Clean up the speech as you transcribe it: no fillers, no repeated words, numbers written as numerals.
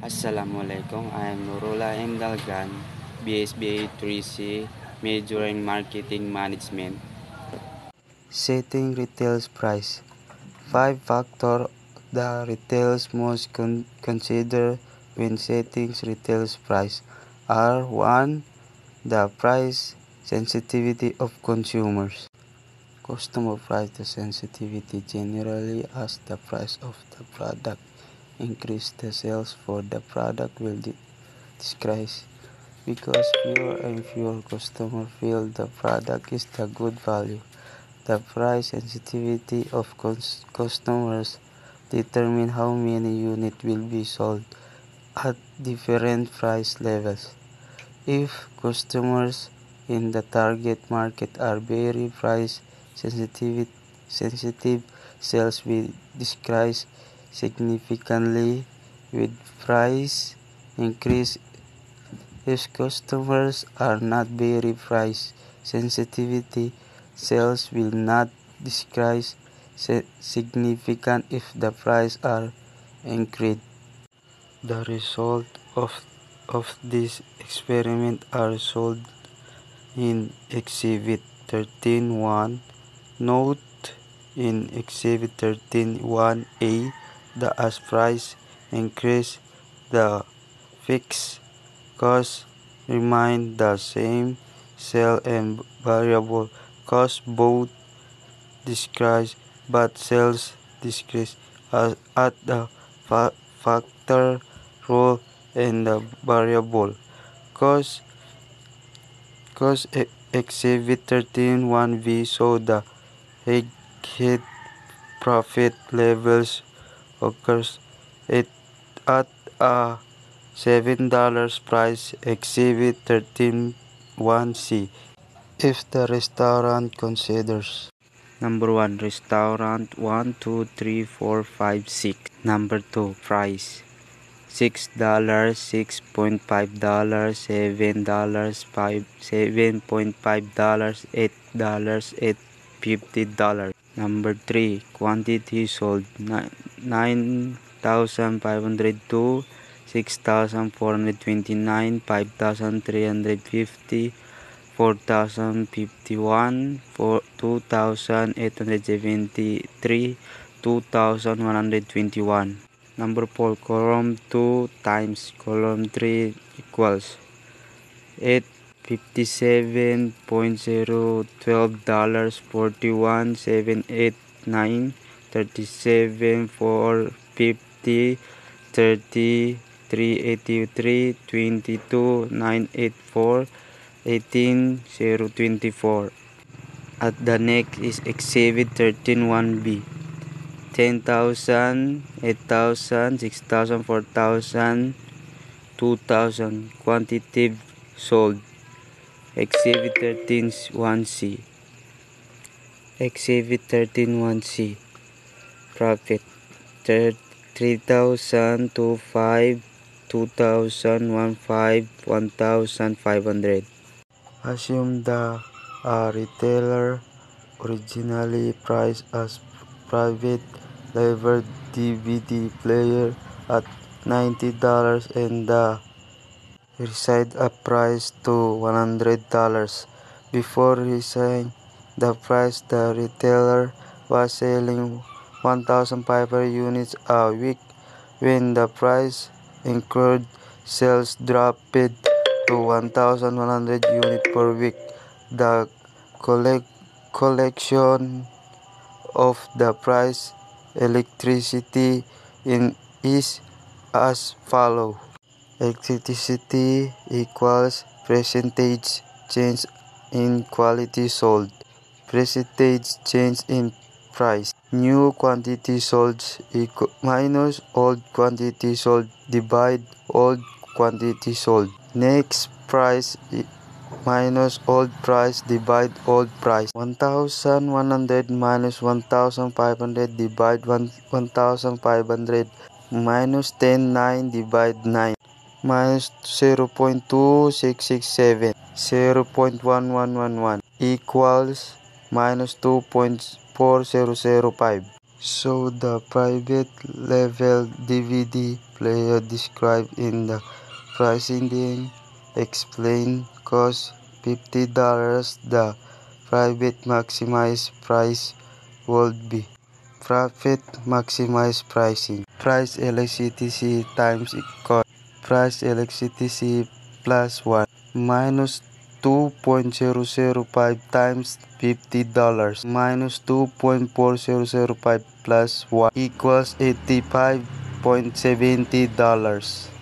Assalamualaikum, I am Nurullah M. Dalgan, BSBA 3C, major in Marketing Management. Setting retail price. 5 factors the retailers must consider when setting retail price are 1. The price sensitivity of consumers. Customer price sensitivity generally as the price of the product increase the sales for the product will decrease because fewer and fewer customers feel the product is the good value. The price sensitivity of customers determine how many units will be sold at different price levels. If customers in the target market are very price sensitive, sales will decrease significantly with price increase. If customers are not very price sensitivity, sales will not decrease significant if the price are increased. The result of this experiment are sold in Exhibit 13.1. Note in Exhibit 13.1a, the as price increase, the fixed cost remain the same. Sale and variable cost both decrease, but sales decrease at the factor role and the variable cost. Exhibit 13.1b show the head profit levels occurs at a $7 price. Exhibit 13.1c. If the restaurant considers Number 1, restaurant 1, 2, 3, 4, 5, 6. Number 2, price $6, $6.5, $7, $7.5, $8, $8.50. Number 3, quantity sold 9,502, 6,429, 5,350, 4,051, 2,873, 2,121. Number 4, column 2 times column 3 equals $857.0, $12, 41, 789, 37, 450, 30, 383, 22, 984, 18, 024. At the next is Exhibit 13.1b. 10,000, 8,000, 6,000, 4,000, 2,000. Quantity sold. Exhibit 13.1c. Exhibit 13.1c. Profit 3,000, 2,500, 2,000, 1,500, 1,500. Assume the retailer originally priced as private label DVD player at $90 and the reset a price to $100. Before resetting the price, the retailer was selling 1,500 units a week. When the price incurred, sales dropped to 1,100 units per week. The collection of the price electricity is as follows. Electricity equals percentage change in quantity sold, percentage change in price. New quantity sold minus old quantity sold divide old quantity sold. Next, price minus old price divide old price. 1,100 minus 1,500 divide 1,500 minus 10, 9 divide 9 minus 0.2667 0.1111 equals minus 2.4005. So the private level DVD player described in the preceding explain cost $50. The private maximized price would be profit maximized pricing. Price electricity times cost. Price electricity plus 1 minus 2.005 times $50 minus 2.4005 plus 1 equals $85.70.